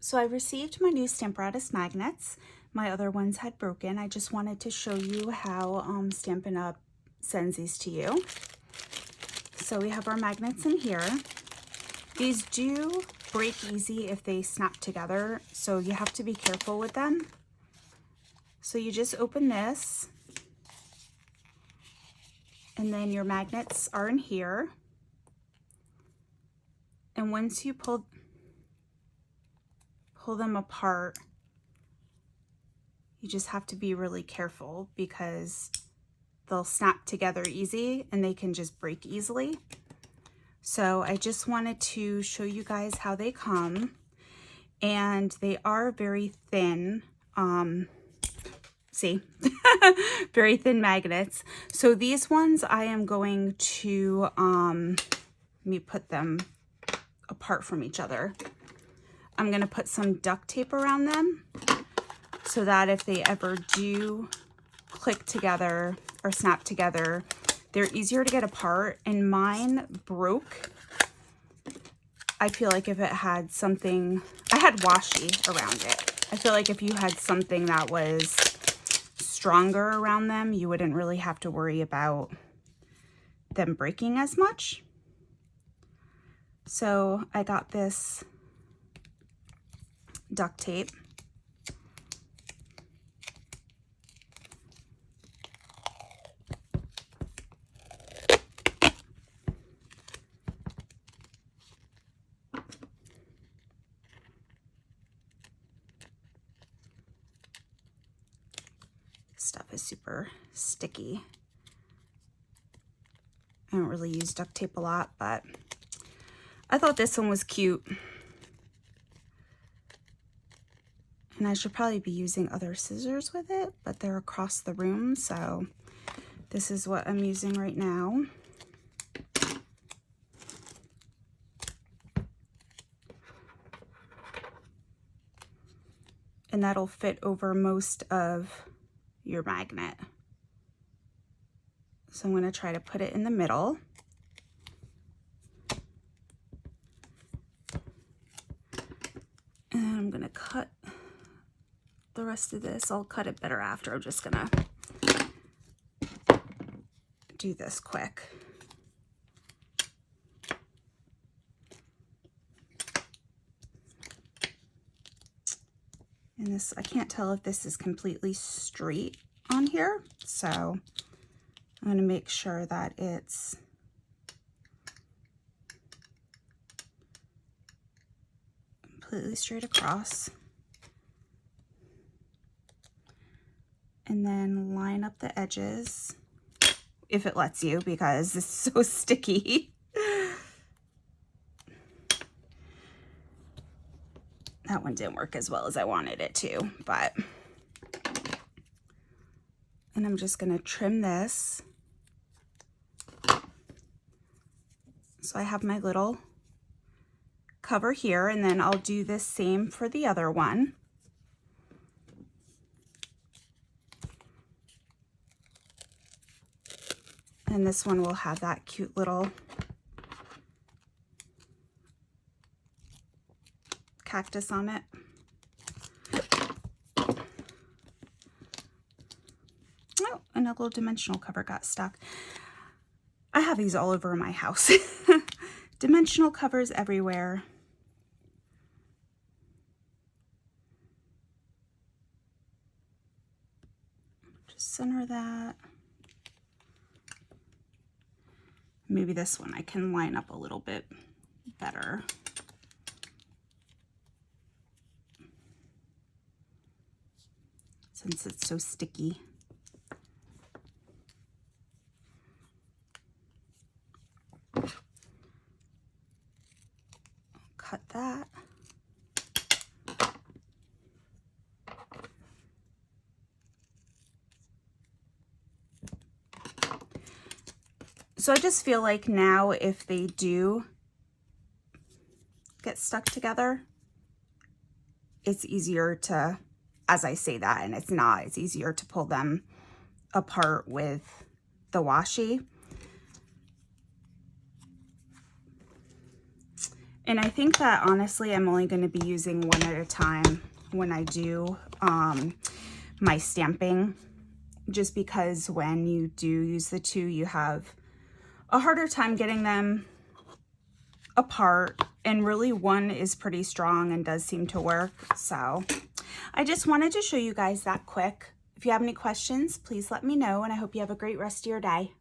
So I received my new Stamparatus Magnets. My other ones had broken. I just wanted to show you how Stampin Up sends these to you. So we have our magnets in here. These do break easy if they snap together, so you have to be careful with them. So you just open this, and then your magnets are in here. And once you pull them apart, you just have to be really careful because they'll snap together easy and they can just break easily. So I just wanted to show you guys how they come, and they are very thin. See, very thin magnets. So these ones I am going to, let me put them apart from each other. I'm going to put some duct tape around them so that if they ever do click together or snap together, they're easier to get apart. And mine broke. I feel like if it had something, I had washi around it. I feel like if you had something that was stronger around them, you wouldn't really have to worry about them breaking as much. So I got this duct tape. Stuff is super sticky. I don't really use duct tape a lot, but I thought this one was cute. And I should probably be using other scissors with it, but they're across the room, so this is what I'm using right now. And that'll fit over most of your magnet. So I'm going to try to put it in the middle. And I'm going to cut the rest of this. I'll cut it better after. I'm just going to do this quick. And this, I can't tell if this is completely straight on here, so I'm going to make sure that it's completely straight across. And then line up the edges, if it lets you, because it's so sticky. That one didn't work as well as I wanted it to, but, and I'm just gonna trim this. So I have my little cover here, and then I'll do the same for the other one. And this one will have that cute little cactus on it. Oh, and a little dimensional cover got stuck. I have these all over my house. Dimensional covers everywhere. Just center that. Maybe this one I can line up a little bit better. Since it's so sticky. Cut that. So I just feel like now if they do get stuck together, it's easier to, as I say that, and it's not, it's easier to pull them apart with the washi. And I think that honestly, I'm only going to be using one at a time when I do my stamping, just because when you do use the two, you have a harder time getting them apart, and really one is pretty strong and does seem to work. So I just wanted to show you guys that quick. If you have any questions, please let me know, and I hope you have a great rest of your day.